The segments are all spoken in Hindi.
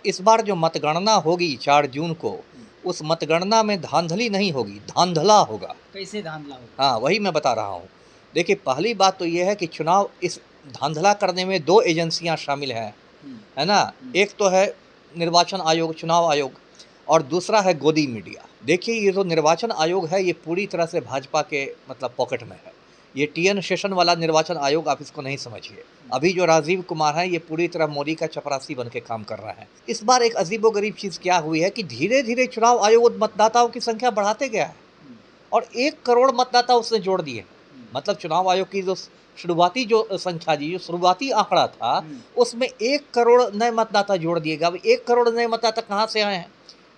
इस बार जो मतगणना होगी 4 जून को, उस मतगणना में धांधली नहीं होगी, धांधला होगा। कैसे धांधला होगा? हाँ, वही मैं बता रहा हूँ। देखिए, पहली बात तो ये है कि चुनाव इस धांधला करने में 2 एजेंसियाँ शामिल हैं, है ना? एक तो है निर्वाचन आयोग, चुनाव आयोग, और दूसरा है गोदी मीडिया। देखिए, ये जो निर्वाचन आयोग है, ये पूरी तरह से भाजपा के मतलब पॉकेट में है। ये टीएन शेषन वाला निर्वाचन आयोग आप इसको नहीं समझिए। अभी जो राजीव कुमार हैं, ये पूरी तरह मोदी का चपरासी बन के काम कर रहे हैं। इस बार एक अजीबोगरीब चीज़ क्या हुई है कि धीरे-धीरे चुनाव आयोग मतदाताओं की संख्या बढ़ाते गया है और 1 करोड़ मतदाता उसने जोड़ दिए। मतलब चुनाव आयोग की जो शुरुआती जो संख्या थी, जो शुरुआती आंकड़ा था, उसमें 1 करोड़ नए मतदाता जोड़ दिए गए। अब 1 करोड़ नए मतदाता कहाँ से आए हैं?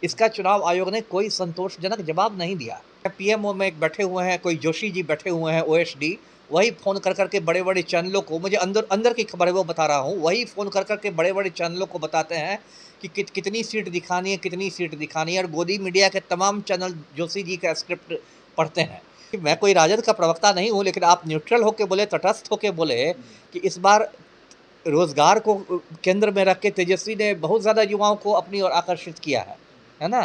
इसका चुनाव आयोग ने कोई संतोषजनक जवाब नहीं दिया। पीएमओ में एक बैठे हुए हैं, कोई जोशी जी बैठे हुए हैं ओएसडी, वही फ़ोन कर के बड़े-बड़े चैनलों को, मुझे अंदर की खबर है वो बता रहा हूँ, वही फ़ोन कर के बड़े-बड़े चैनलों को बताते हैं कि कितनी सीट दिखानी है, कितनी सीट दिखानी है, और गोदी मीडिया के तमाम चैनल जोशी जी का स्क्रिप्ट पढ़ते हैं। मैं कोई राजद का प्रवक्ता नहीं हूँ, लेकिन आप न्यूट्रल होके बोले, तटस्थ होके बोले कि इस बार रोज़गार को केंद्र में रख के तेजस्वी ने बहुत ज़्यादा युवाओं को अपनी ओर आकर्षित किया है ना?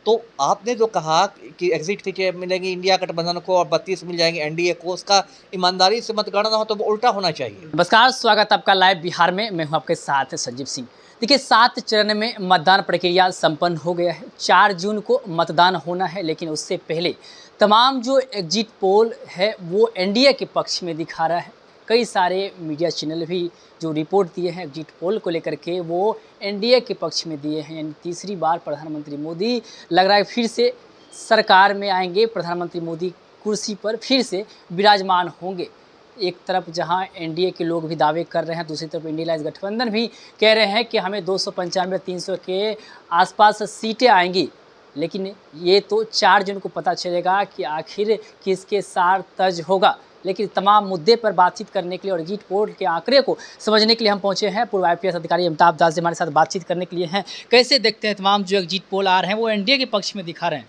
तो आपने जो कहा कि एग्ज़िट सीटें मिलेंगी इंडिया गठबंधन को और 32 मिल जाएंगे एनडीए को, उसका ईमानदारी से मतगणना हो तो वो उल्टा होना चाहिए। नमस्कार, स्वागत है आपका लाइव बिहार में। मैं हूं आपके साथ संजीव सिंह। देखिए, 7 चरण में मतदान प्रक्रिया संपन्न हो गया है। 4 जून को मतदान होना है, लेकिन उससे पहले तमाम जो एग्जिट पोल है वो एनडीए के पक्ष में दिखा रहा है। कई सारे मीडिया चैनल भी जो रिपोर्ट दिए हैं एग्जिट पोल को लेकर के, वो एनडीए के पक्ष में दिए हैं। यानी तीसरी बार प्रधानमंत्री मोदी लग रहा है फिर से सरकार में आएंगे। प्रधानमंत्री मोदी कुर्सी पर फिर से विराजमान होंगे। एक तरफ जहां एनडीए के लोग भी दावे कर रहे हैं, दूसरी तरफ इंडिया अलायंस गठबंधन भी कह रहे हैं कि हमें 295-300 के आसपास सीटें आएंगी। लेकिन ये तो 4 जून को पता चलेगा कि आखिर किसके सार तज होगा। लेकिन तमाम मुद्दे पर बातचीत करने के लिए और एग्जिट पोल के आंकड़े को समझने के लिए हम पहुंचे हैं। पूर्व आईपीएस अधिकारी अमिताभ दास जी हमारे साथ बातचीत करने के लिए हैं। कैसे देखते हैं तमाम जो एग्जिट पोल आ रहे हैं वो एनडीए के पक्ष में दिखा रहे हैं?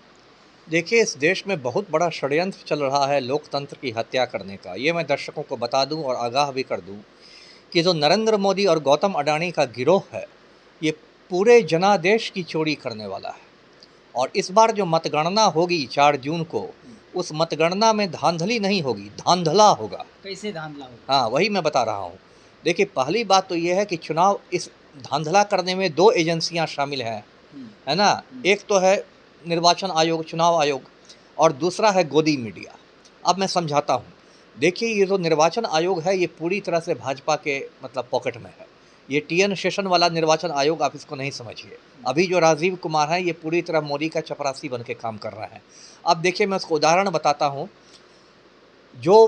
देखिए, इस देश में बहुत बड़ा षड्यंत्र चल रहा है लोकतंत्र की हत्या करने का। ये मैं दर्शकों को बता दूं और आगाह भी कर दूं कि जो नरेंद्र मोदी और गौतम अडानी का गिरोह है, ये पूरे जनादेश की चोरी करने वाला है। और इस बार जो मतगणना होगी 4 जून को, उस मतगणना में धांधली नहीं होगी, धांधला होगा। कैसे धांधला होगा? हाँ, वही मैं बता रहा हूँ। देखिए, पहली बात तो ये है कि चुनाव इस धांधला करने में 2 एजेंसियाँ शामिल हैं, है ना? एक तो है निर्वाचन आयोग, चुनाव आयोग, और दूसरा है गोदी मीडिया। अब मैं समझाता हूँ। देखिए, ये जो निर्वाचन आयोग है, ये पूरी तरह से भाजपा के मतलब पॉकेट में है। ये टीएन शेषन वाला निर्वाचन आयोग आप इसको नहीं समझिए। अभी जो राजीव कुमार हैं, ये पूरी तरह मोदी का चपरासी बन के काम कर रहे हैं। अब देखिए, मैं उसको उदाहरण बताता हूँ। जो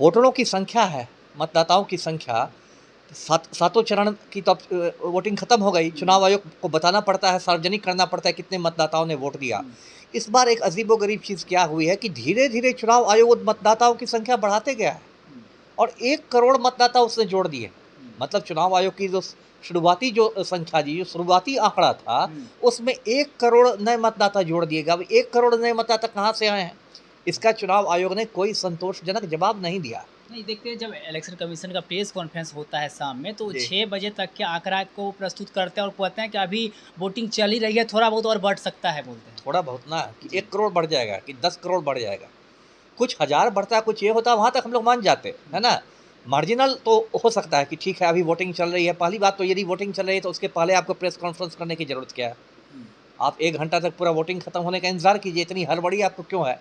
वोटरों की संख्या है, मतदाताओं की संख्या, सातों चरण की तो अब वोटिंग खत्म हो गई। चुनाव आयोग को बताना पड़ता है, सार्वजनिक करना पड़ता है कितने मतदाताओं ने वोट दिया। इस बार एक अजीबोगरीब चीज़ क्या हुई है कि धीरे-धीरे चुनाव आयोग मतदाताओं की संख्या बढ़ाते गया है और 1 करोड़ मतदाता उसने जोड़ दिए। मतलब चुनाव आयोग की जो शुरुआती जो संख्या थी, जो शुरुआती आंकड़ा था, उसमें 1 करोड़ नए मतदाता जोड़ दिए गए। अब 1 करोड़ नए मतदाता कहाँ से आए हैं? इसका चुनाव आयोग ने कोई संतोषजनक जवाब नहीं दिया। नहीं, देखते हैं जब इलेक्शन कमीशन का प्रेस कॉन्फ्रेंस होता है शाम में, तो जी। 6 बजे तक के आंकड़ा को प्रस्तुत करते हैं और कहते हैं कि अभी वोटिंग चल ही रही है, थोड़ा बहुत और बढ़ सकता है बोलते हैं। थोड़ा बहुत ना कि 1 करोड़ बढ़ जाएगा कि 10 करोड़ बढ़ जाएगा, कुछ हज़ार बढ़ता है, कुछ ये होता है, वहाँ तक हम लोग मान जाते, है ना? मार्जिनल तो हो सकता है कि ठीक है, अभी वोटिंग चल रही है। पहली बात तो यदि वोटिंग चल रही है तो उसके पहले आपको प्रेस कॉन्फ्रेंस करने की ज़रूरत क्या है? आप 1 घंटा तक पूरा वोटिंग खत्म होने का इंतज़ार कीजिए, इतनी हड़बड़ी आपको क्यों है?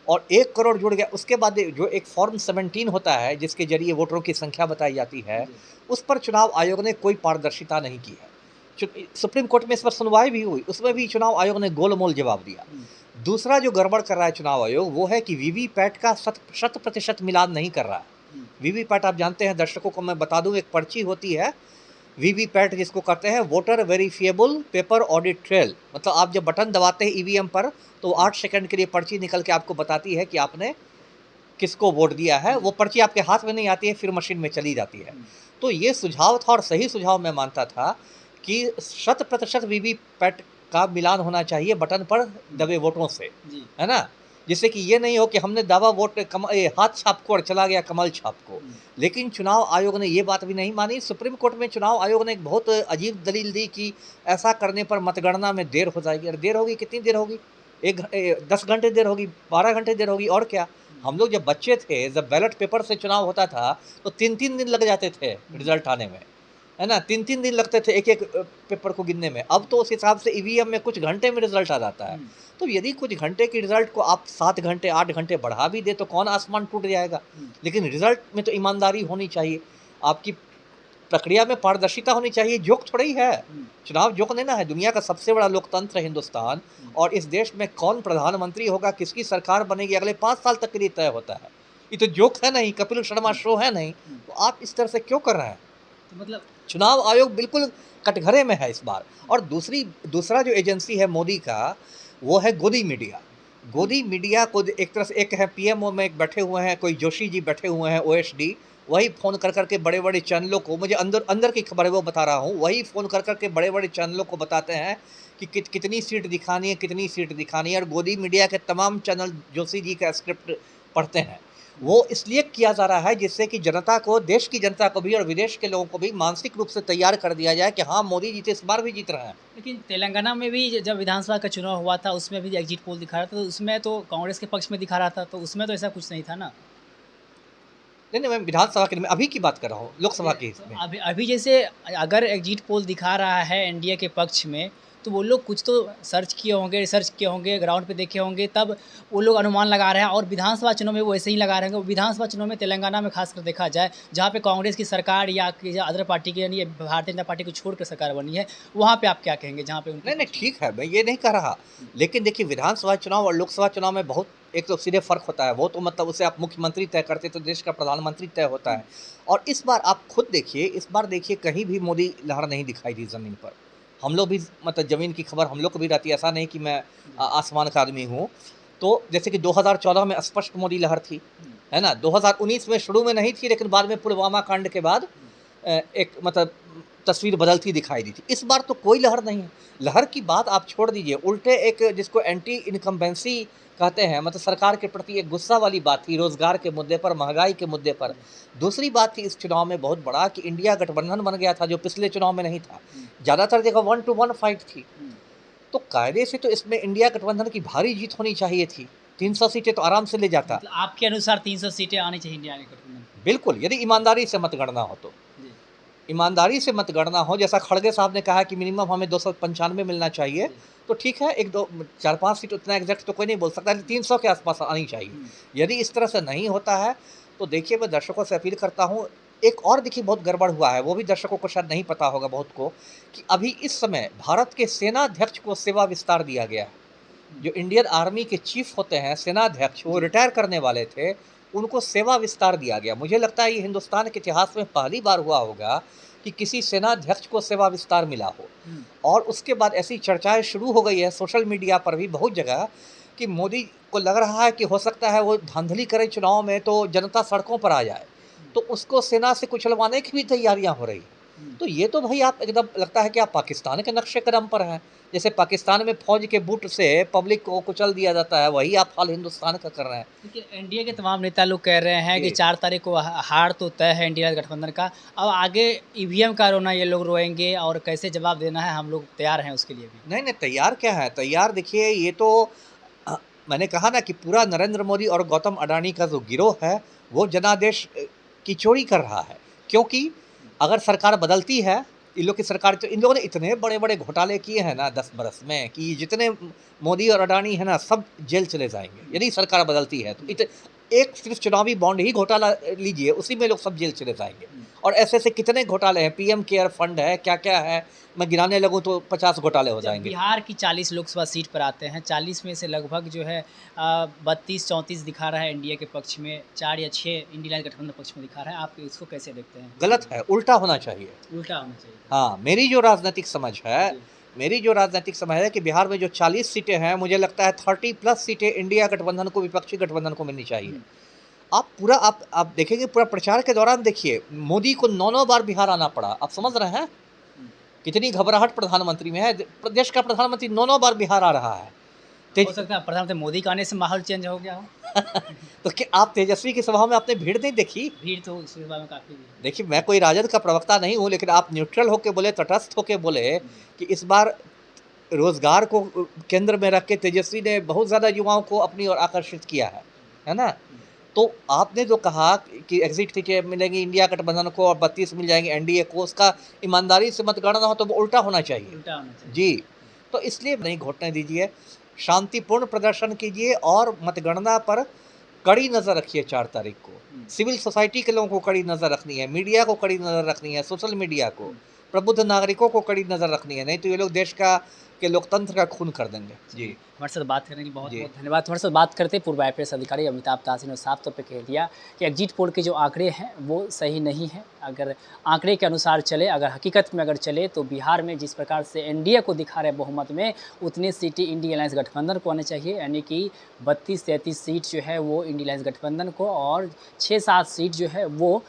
और 1 करोड़ जुड़ गया, उसके बाद जो एक फॉर्म 17 होता है, जिसके ज़रिए वोटरों की संख्या बताई जाती है, उस पर चुनाव आयोग ने कोई पारदर्शिता नहीं की है। सुप्रीम कोर्ट में इस पर सुनवाई भी हुई, उसमें भी चुनाव आयोग ने गोलमोल जवाब दिया। दूसरा जो गड़बड़ कर रहा है चुनाव आयोग, वो है कि वीवीपैट का 100% मिलान नहीं कर रहा है। वीवीपैट आप जानते हैं, दर्शकों को मैं बता दूं, एक पर्ची होती है वीवीपैट, जिसको कहते हैं voter verifiable paper audit trail. मतलब आप जब बटन दबाते हैं ईवीएम पर, तो 8 सेकंड के लिए पर्ची निकल के आपको बताती है कि आपने किसको वोट दिया है। वो पर्ची आपके हाथ में नहीं आती है, फिर मशीन में चली जाती है। तो ये सुझाव था और सही सुझाव मैं मानता था कि 100% वीवीपैट का मिलान होना चाहिए बटन पर दबे वोटों से, है ना? जिससे कि ये नहीं हो कि हमने दावा वोट हाथ छाप को और चला गया कमल छाप को। लेकिन चुनाव आयोग ने ये बात भी नहीं मानी। सुप्रीम कोर्ट में चुनाव आयोग ने एक बहुत अजीब दलील दी कि ऐसा करने पर मतगणना में देर हो जाएगी। और देर होगी, कितनी देर होगी? 10 घंटे देर होगी, 12 घंटे देर होगी, और क्या। हम लोग जब बच्चे थे, जब बैलेट पेपर से चुनाव होता था तो 3-3 दिन लग जाते थे रिजल्ट आने में, है ना। 3-3 दिन लगते थे एक एक पेपर को गिनने में। अब तो उस हिसाब से ईवीएम में कुछ घंटे में रिजल्ट आ जाता है। तो यदि कुछ घंटे के रिजल्ट को आप 7 घंटे 8 घंटे बढ़ा भी दे तो कौन आसमान टूट जाएगा। लेकिन रिजल्ट में तो ईमानदारी होनी चाहिए, आपकी प्रक्रिया में पारदर्शिता होनी चाहिए। जोक थोड़ा ही है, चुनाव जोक नहीं ना है। दुनिया का सबसे बड़ा लोकतंत्र है हिंदुस्तान, और इस देश में कौन प्रधानमंत्री होगा, किसकी सरकार बनेगी, अगले 5 साल तक के लिए तय होता है। ये तो जोक है नहीं, कपिल शर्मा शो है नहीं। तो आप इस तरह से क्यों कर रहे हैं? तो मतलब चुनाव आयोग बिल्कुल कटघरे में है इस बार। और दूसरा जो एजेंसी है मोदी का, वो है गोदी मीडिया। गोदी मीडिया को एक तरह से, एक है पीएमओ में एक बैठे हुए हैं, कोई जोशी जी बैठे हुए हैं ओएसडी, वही फ़ोन कर करके बड़े बड़े चैनलों को, मुझे अंदर की खबर है वो बता रहा हूँ, वही फ़ोन कर करके बड़े बड़े चैनलों को बताते हैं कि कितनी सीट दिखानी है, कितनी सीट दिखानी है। और गोदी मीडिया के तमाम चैनल जोशी जी का स्क्रिप्ट पढ़ते हैं। वो इसलिए किया जा रहा है जिससे कि जनता को, देश की जनता को भी और विदेश के लोगों को भी मानसिक रूप से तैयार कर दिया जाए कि हाँ मोदी जी तो इस बार भी जीत रहे हैं। लेकिन तेलंगाना में भी जब विधानसभा का चुनाव हुआ था उसमें भी एग्जिट पोल दिखा रहा था, तो उसमें तो कांग्रेस के पक्ष में दिखा रहा था, तो उसमें तो ऐसा कुछ नहीं था ना। नहीं, मैं विधानसभा के, मैं अभी की बात कर रहा हूँ, लोकसभा के तो इसमें। अभी जैसे अगर एग्जिट पोल दिखा रहा है एनडीए के पक्ष में, तो वो लोग कुछ तो सर्च किए होंगे, रिसर्च किए होंगे, ग्राउंड पे देखे होंगे, तब वो लोग अनुमान लगा रहे हैं। और विधानसभा चुनाव में वो ऐसे ही लगा रहे हैं। विधानसभा चुनाव में तेलंगाना में खासकर देखा जाए, जहाँ पे कांग्रेस की सरकार या अदर पार्टी की, यानी भारतीय जनता पार्टी को छोड़कर सरकार बनी है, वहाँ पे आप क्या कहेंगे जहाँ पे नहीं, ठीक है, मैं ये नहीं कह रहा। लेकिन देखिए, विधानसभा चुनाव और लोकसभा चुनाव में बहुत एक तो सीधे फ़र्क होता है। वो तो मतलब उसे आप मुख्यमंत्री तय करते, तो देश का प्रधानमंत्री तय होता है। और इस बार आप खुद देखिए, इस बार देखिए कहीं भी मोदी लहर नहीं दिखाई दी ज़मीन पर। हम लोग भी मतलब ज़मीन की खबर हम लोग को भी रहती है, ऐसा नहीं कि मैं आसमान का आदमी हूँ। तो जैसे कि 2014 में स्पष्ट मोदी लहर थी, है ना। 2019 में शुरू में नहीं थी, लेकिन बाद में पुलवामा कांड के बाद एक मतलब तस्वीर बदलती दिखाई दी थी। इस बार तो कोई लहर नहीं है। लहर की बात आप छोड़ दीजिए, उल्टे एक जिसको एंटी इनकम्बेंसी कहते हैं, मतलब सरकार के प्रति एक गुस्सा वाली बात थी, रोजगार के मुद्दे पर, महंगाई के मुद्दे पर। दूसरी बात थी इस चुनाव में बहुत बड़ा कि इंडिया गठबंधन बन गया था, जो पिछले चुनाव में नहीं था। ज़्यादातर जगह 1 to 1 फाइट थी। तो कायदे से तो इसमें इंडिया गठबंधन की भारी जीत होनी चाहिए थी। 300 सीटें तो आराम से ले जाता। मतलब आपके अनुसार 300 सीटें आनी चाहिए इंडिया गठबंधन? बिल्कुल, यदि ईमानदारी से मतगणना हो तो। ईमानदारी से मतगणना हो, जैसा खड़गे साहब ने कहा कि मिनिमम हमें 295 मिलना चाहिए, तो ठीक है, 1-2-4-5 सीट, उतना एग्जैक्ट तो कोई नहीं बोल सकता, लेकिन 300 के आसपास आनी चाहिए। यदि इस तरह से नहीं होता है तो देखिए, मैं दर्शकों से अपील करता हूँ, एक और देखिए बहुत गड़बड़ हुआ है, वो भी दर्शकों को शायद नहीं पता होगा बहुत को, कि अभी इस समय भारत के सेनाध्यक्ष को सेवा विस्तार दिया गया है। जो इंडियन आर्मी के चीफ होते हैं, सेनाध्यक्ष, वो रिटायर करने वाले थे, उनको सेवा विस्तार दिया गया। मुझे लगता है ये हिंदुस्तान के इतिहास में पहली बार हुआ होगा कि किसी सेनाध्यक्ष को सेवा विस्तार मिला हो। और उसके बाद ऐसी चर्चाएं शुरू हो गई है सोशल मीडिया पर भी बहुत जगह, कि मोदी को लग रहा है कि हो सकता है वो धांधली करे चुनाव में तो जनता सड़कों पर आ जाए, तो उसको सेना से कुचलवाने की भी तैयारियां हो रही हैं। तो ये तो भाई आप एकदम लगता है कि आप पाकिस्तान के नक्शे कदम पर हैं। जैसे पाकिस्तान में फौज के बूट से पब्लिक को कुचल दिया जाता है, वही आप हाल हिंदुस्तान का कर रहे हैं। देखिए, एनडीए के तमाम नेता लोग कह रहे हैं कि जी। 4 तारीख को हार तो तय है इंडिया गठबंधन का। अब आगे ईवीएम का रोना ये लोग रोएंगे, और कैसे जवाब देना है हम लोग तैयार हैं उसके लिए भी। नहीं, तैयार क्या है? तैयार देखिए, ये तो मैंने कहा ना कि पूरा नरेंद्र मोदी और गौतम अडानी का जो गिरोह है, वो जनादेश की चोरी कर रहा है। क्योंकि अगर सरकार बदलती है, इन लोग की सरकार, तो इन लोगों ने इतने बड़े बड़े घोटाले किए हैं ना 10 बरस में, कि जितने मोदी और अडानी है ना, सब जेल चले जाएंगे यदि सरकार बदलती है तो। एक सिर्फ चुनावी बॉन्ड ही घोटाला लीजिए, उसी में लोग सब जेल चले जाएंगे। और ऐसे ऐसे कितने घोटाले हैं, पीएम केयर फंड है, क्या क्या है, मैं गिनाने लगूँ तो 50 घोटाले हो जब जाएंगे। बिहार की 40 लोकसभा सीट पर आते हैं, 40 में से लगभग जो है 32-34 दिखा रहा है एनडीए के पक्ष में, 4 या 6 इंडिया गठबंधन पक्ष में दिखा रहा है। आप इसको कैसे देखते हैं? गलत है, उल्टा होना चाहिए। उल्टा होना चाहिए। हाँ, मेरी जो राजनीतिक समझ है कि बिहार में जो 40 सीटें हैं, मुझे लगता है 30+ सीटें इंडिया गठबंधन को, विपक्षी गठबंधन को मिलनी चाहिए। आप देखेंगे, पूरा प्रचार के दौरान देखिए, मोदी को 9 बार बिहार आना पड़ा। आप समझ रहे हैं कितनी घबराहट प्रधानमंत्री में है? प्रदेश का प्रधानमंत्री 9 बार बिहार आ रहा है। हो सकता है प्रधानमंत्री मोदी के आने से माहौल चेंज हो गया हो। तो क्या आप तेजस्वी की सभा में आपने भीड़ नहीं देखी? भीड़ तो इस सभा में काफ़ी है। देखिए, मैं कोई राजद का प्रवक्ता नहीं हूँ, लेकिन आप न्यूट्रल होके बोले, तटस्थ होके बोले कि इस बार रोज़गार को केंद्र में रख के तेजस्वी ने बहुत ज़्यादा युवाओं को अपनी ओर आकर्षित किया है ना? तो आपने जो कहा कि एग्ज़िट सीटें मिलेंगी इंडिया गठबंधन को और 32 मिल जाएँगी एनडीए को, उसका ईमानदारी से मतगणना हो तो वो उल्टा होना चाहिए। उल्टा होना चाहिए। जी, तो इसलिए नहीं घोटने दीजिए, शांतिपूर्ण प्रदर्शन कीजिए और मतगणना पर कड़ी नज़र रखिए 4 तारीख को। सिविल सोसाइटी के लोगों को कड़ी नज़र रखनी है, मीडिया को कड़ी नज़र रखनी है, सोशल मीडिया को, प्रबुद्ध नागरिकों को कड़ी नज़र रखनी है, नहीं तो ये लोग देश के लोकतंत्र का खून कर देंगे। जी। हमारे साथ बात करने के लिए बहुत जी। बहुत धन्यवाद। हमारे साथ बात करते पूर्व आईपीएस अधिकारी अमिताभ दास ने साफ तौर पे कह दिया कि एग्जिट पोल के जो आंकड़े हैं वो सही नहीं है। अगर आंकड़े के अनुसार चले, अगर हकीकत में अगर चले तो बिहार में जिस प्रकार से एनडीए को दिखा रहे बहुमत में, उतनी सीटें इंडिया अलायंस गठबंधन को आनी चाहिए, यानी कि 32-33 सीट जो है वो इंडिया अलायंस गठबंधन को और 6-7 सीट जो है वो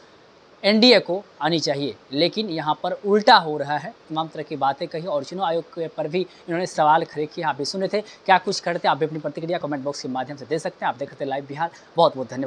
एनडीए को आनी चाहिए। लेकिन यहाँ पर उल्टा हो रहा है। तमाम तरह की बातें कही और चुनाव आयोग के पर भी इन्होंने सवाल खड़े किए। आप भी सुने थे, क्या कुछ करते, आप भी अपनी प्रतिक्रिया कमेंट बॉक्स के माध्यम से दे सकते हैं। आप देखते लाइव बिहार। बहुत बहुत धन्यवाद।